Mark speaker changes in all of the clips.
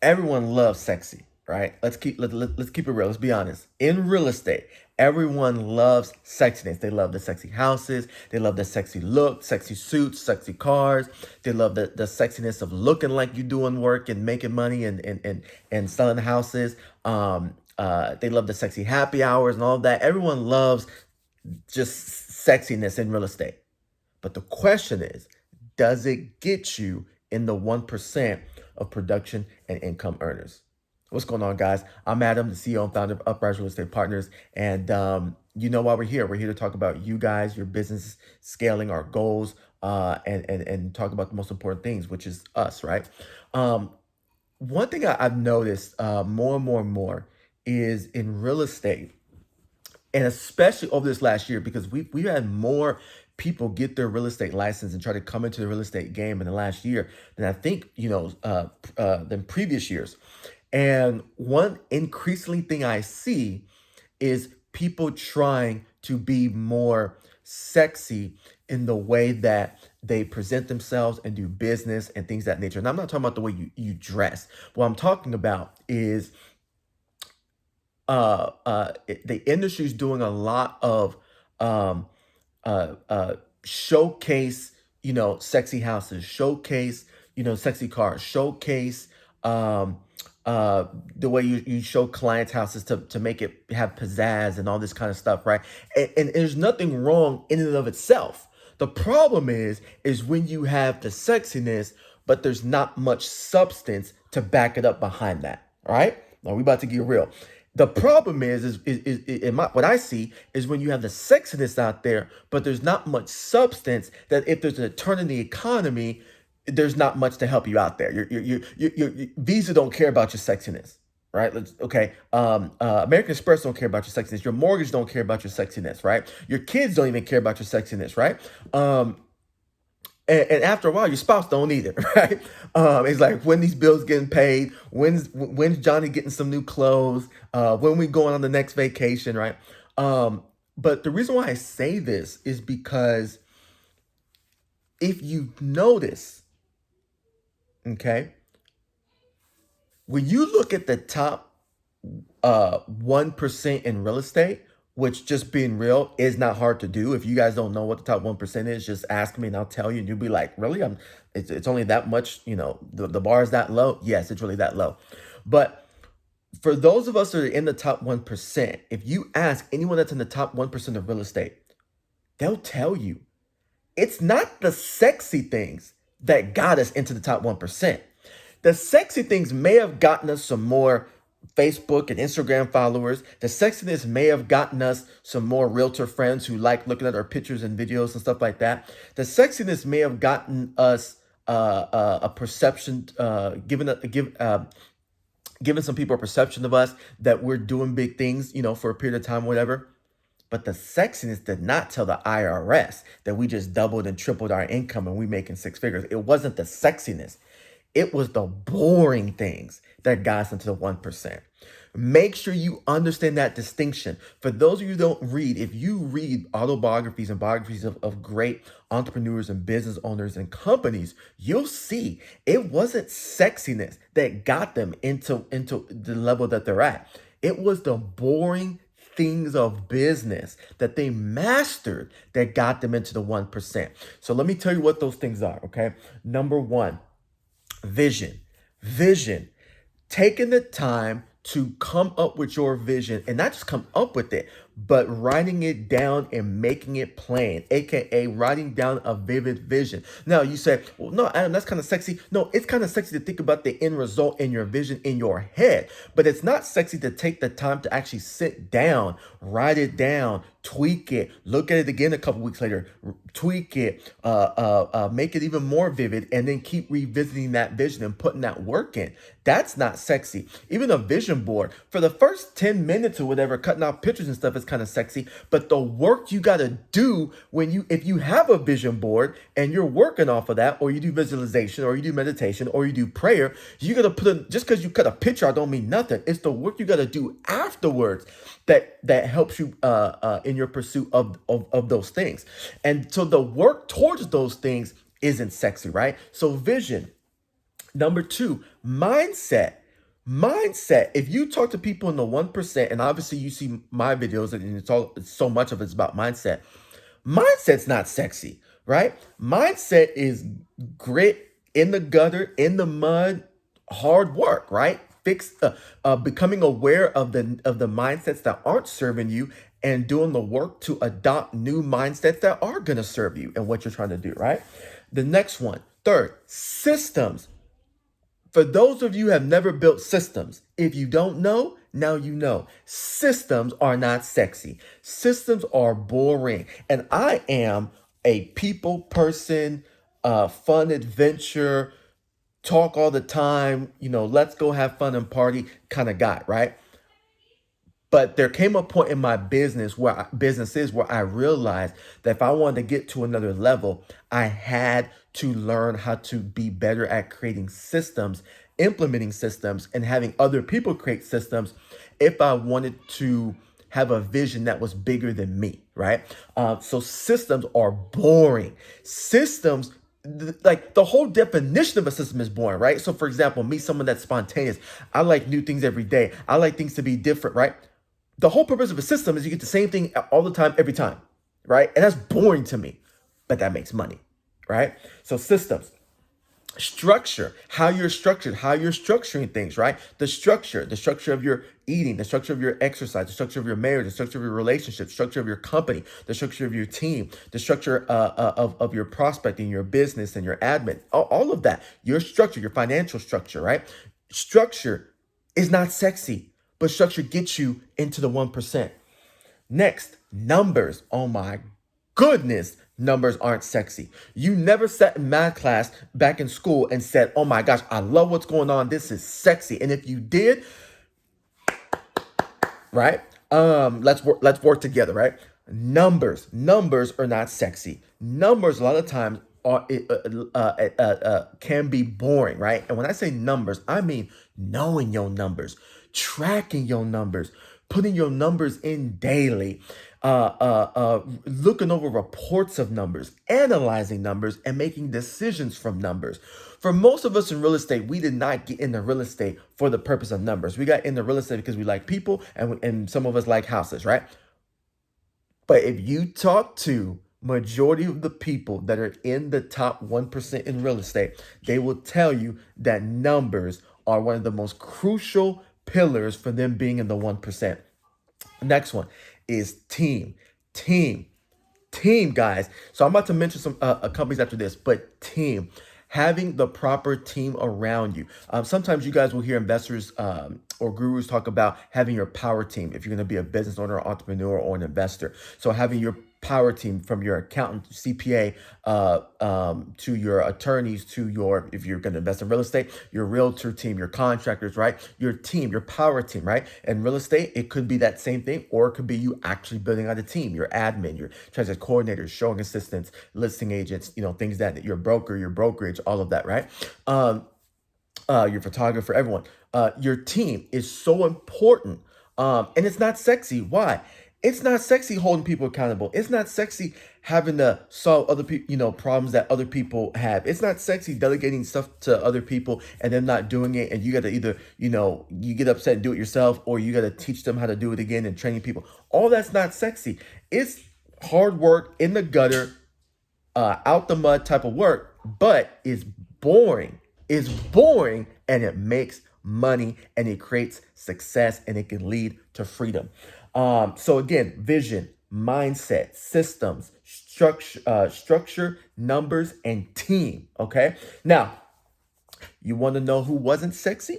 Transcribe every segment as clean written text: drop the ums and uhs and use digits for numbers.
Speaker 1: Everyone loves sexy, right? Let's keep it real. Let's be honest. In real estate, everyone loves sexiness. They love the sexy houses. They love the sexy look, sexy suits, sexy cars. They love the sexiness of looking like you doing work and making money and selling houses. They love the sexy happy hours and all of that. Everyone loves just sexiness in real estate. But the question is, does it get you in the 1% of production and income earners? What's going on, guys? I'm Adam, the CEO and founder of Uprise Real Estate Partners. And you know why we're here. We're here to talk about you guys, your business scaling, our goals, and talk about the most important things, which is us, right? Um, One thing I've noticed more and more and more is in real estate, and especially over this last year, because we had more people get their real estate license and try to come into the real estate game in the last year than I think than previous years. And one increasingly thing I see is people trying to be more sexy in the way that they present themselves and do business and things of that nature. And I'm not talking about the way you dress. What I'm talking about is the industry is doing a lot of um, showcase, sexy houses, showcase, sexy cars, showcase um, the way you show clients' houses to make it have pizzazz and all this kind of stuff, right? And there's nothing wrong in and of itself. The problem is when you have the sexiness, but there's not much substance to back it up behind that. All right. Now we about to get real. The problem is in what I see is when you have the sexiness out there, but there's not much substance. That if there's a turn in the economy, there's not much to help you out there. Visa don't care about your sexiness, right? Okay. American Express don't care about your sexiness. Your mortgage don't care about your sexiness, right? Your kids don't even care about your sexiness, right? And after a while, your spouse don't either, right? It's like when these bills getting paid, when's Johnny getting some new clothes, when we going on the next vacation, right? But the reason why I say this is because if you notice, okay, when you look at the top 1% in real estate, which just being real is not hard to do. If you guys don't know what the top 1% is, just ask me and I'll tell you. And you'll be like, really? It's only that much, the bar is that low. Yes, it's really that low. But for those of us that are in the top 1%, if you ask anyone that's in the top 1% of real estate, they'll tell you it's not the sexy things that got us into the top 1%. The sexy things may have gotten us some more Facebook and Instagram followers. The sexiness may have gotten us some more realtor friends who like looking at our pictures and videos and stuff like that. The sexiness may have gotten us a perception, giving some people a perception of us that we're doing big things, for a period of time, whatever. But the sexiness did not tell the IRS that we just doubled and tripled our income and we making six figures. It wasn't the sexiness. It was the boring things that got us into the 1%. Make sure you understand that distinction. For those of you who don't read, if you read autobiographies and biographies of great entrepreneurs and business owners and companies, you'll see it wasn't sexiness that got them into the level that they're at. It was the boring things of business that they mastered that got them into the 1%. So let me tell you what those things are, okay? Number one, vision. Vision. Taking the time to come up with your vision and not just come up with it, but writing it down and making it plain, aka writing down a vivid vision. Now you say, well, no, Adam, that's kind of sexy. No, it's kind of sexy to think about the end result in your vision in your head, but it's not sexy to take the time to actually sit down, write it down, tweak it, look at it again a couple weeks later, tweak it, make it even more vivid, and then keep revisiting that vision and putting that work in. That's not sexy. Even a vision board for the first 10 minutes or whatever, cutting out pictures and stuff is kind of sexy. But the work you got to do if you have a vision board and you're working off of that, or you do visualization, or you do meditation, or you do prayer, you got to put in, just because you cut a picture, I don't mean nothing. It's the work you got to do afterwards that helps you in your pursuit of those things. And so the work towards those things isn't sexy, right? So vision. Number two, mindset. Mindset. If you talk to people in the 1%, and obviously you see my videos and it's so much of it's about mindset. Mindset's not sexy, right? Mindset is grit in the gutter, in the mud, hard work, right? Becoming aware of the mindsets that aren't serving you and doing the work to adopt new mindsets that are going to serve you and what you're trying to do, right? The next one, third, systems. For those of you who have never built systems, if you don't know, now you know. Systems are not sexy. Systems are boring. And I am a people person, fun adventure, talk all the time, let's go have fun and party kind of guy, right? But there came a point in my businesses where I realized that if I wanted to get to another level, I had to learn how to be better at creating systems, implementing systems, and having other people create systems if I wanted to have a vision that was bigger than me, right? So systems are boring. Systems, like the whole definition of a system is boring, right? So for example, me, someone that's spontaneous, I like new things every day. I like things to be different, right? The whole purpose of a system is you get the same thing all the time, every time, right? And that's boring to me, but that makes money, right? So systems, structure, how you're structured, how you're structuring things, right? The structure of your eating, the structure of your exercise, the structure of your marriage, the structure of your relationship, structure of your company, the structure of your team, the structure of your prospecting, your business and your admin, all of that, your structure, your financial structure, right? Structure is not sexy, but structure gets you into the 1%. Next, numbers. Oh my goodness, numbers aren't sexy. You never sat in math class back in school and said, "Oh my gosh, I love what's going on. This is sexy." And if you did, right? Let's work together, right? Numbers are not sexy. Numbers a lot of times can be boring, right? And when I say numbers, I mean knowing your numbers, tracking your numbers, putting your numbers in daily, looking over reports of numbers, analyzing numbers, and making decisions from numbers. For most of us in real estate, we did not get into real estate for the purpose of numbers. We got into real estate because we like people and some of us like houses, right? But if you talk to majority of the people that are in the top 1% in real estate, they will tell you that numbers are one of the most crucial pillars for them being in the 1%. Next one is team. Team. Team, guys. So I'm about to mention some companies after this, but team. Having the proper team around you. Sometimes you guys will hear investors or gurus talk about having your power team if you're going to be a business owner, entrepreneur, or an investor. So having your power team from your accountant, CPA, to your attorneys, to your, if you're going to invest in real estate, your realtor team, your contractors, right? Your team, your power team, right? And real estate, it could be that same thing, or it could be you actually building out a team, your admin, your transaction coordinators, showing assistants, listing agents, things that your broker, your brokerage, all of that, right? Your photographer, everyone. Your team is so important. And it's not sexy. Why? It's not sexy holding people accountable. It's not sexy having to solve other people, problems that other people have. It's not sexy delegating stuff to other people and them not doing it. And you got to either, you get upset and do it yourself, or you got to teach them how to do it again and training people. All that's not sexy. It's hard work in the gutter, out the mud type of work, but it's boring. It's boring, and it makes money, and it creates success, and it can lead to freedom. So again, vision, mindset, systems, structure, numbers, and team. Okay. Now, you want to know who wasn't sexy?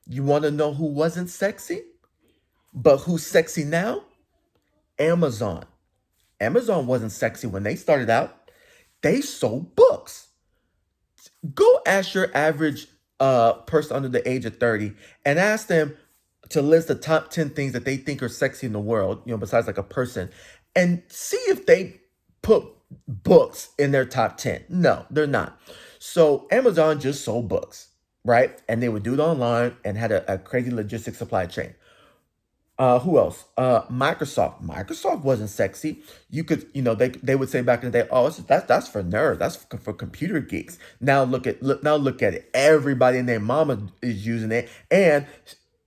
Speaker 1: You want to know who wasn't sexy, but who's sexy now? Amazon. Amazon wasn't sexy when they started out. They sold books. Go ask your average person under the age of 30 and ask them to list the top 10 things that they think are sexy in the world, besides like a person, and see if they put books in their top 10. No, they're not. So Amazon just sold books, right? And they would do it online and had a crazy logistics supply chain. Who else? Microsoft. Microsoft wasn't sexy. You could, they would say back in the day, oh, that's for nerds. That's for computer geeks. Now look at it. Everybody and their mama is using it, and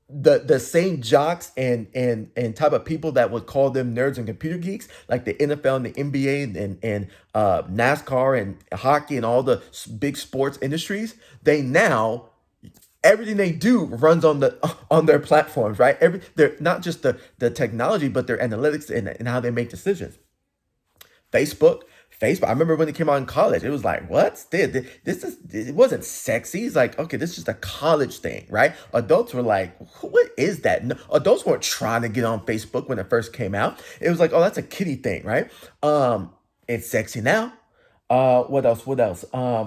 Speaker 1: the same jocks and type of people that would call them nerds and computer geeks, like the NFL and the NBA and NASCAR and hockey and all the big sports industries, they now everything they do runs on their platforms, right? They're not just the technology, but their analytics and how they make decisions. Facebook, Facebook. I remember when it came out in college, it was like, what? It wasn't sexy. It's like, okay, this is just a college thing, right? Adults were like, what is that? No, adults weren't trying to get on Facebook when it first came out. It was like, oh, that's a kiddie thing, right? It's sexy now. What else? What else?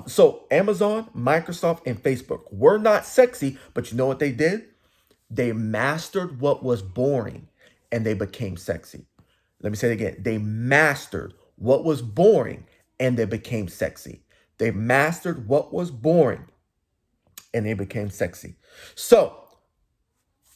Speaker 1: So Amazon, Microsoft, and Facebook were not sexy, but you know what they did? They mastered what was boring and they became sexy. Let me say it again. They mastered what was boring and they became sexy. They mastered what was boring and they became sexy. So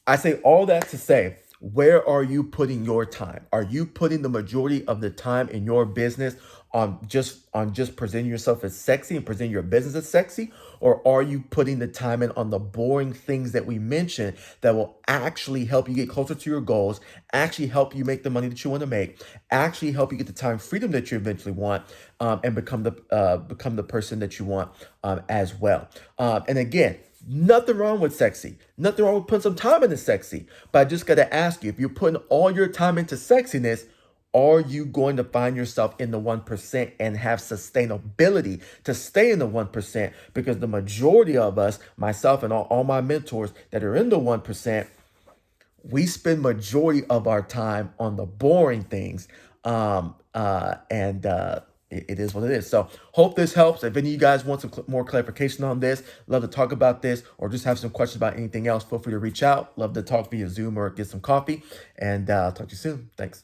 Speaker 1: I say all that to say, where are you putting your time? Are you putting the majority of the time in your business on just presenting yourself as sexy and presenting your business as sexy? Or are you putting the time in on the boring things that we mentioned that will actually help you get closer to your goals, actually help you make the money that you want to make, actually help you get the time freedom that you eventually want, and become the person that you want as well. And again, nothing wrong with sexy. Nothing wrong with putting some time into sexy. But I just got to ask you, if you're putting all your time into sexiness, are you going to find yourself in the 1% and have sustainability to stay in the 1%? Because the majority of us, myself and all my mentors that are in the 1%, we spend majority of our time on the boring things. And it is what it is. So hope this helps. If any of you guys want some more clarification on this, love to talk about this, or just have some questions about anything else, feel free to reach out. Love to talk via Zoom or get some coffee. And I'll talk to you soon. Thanks.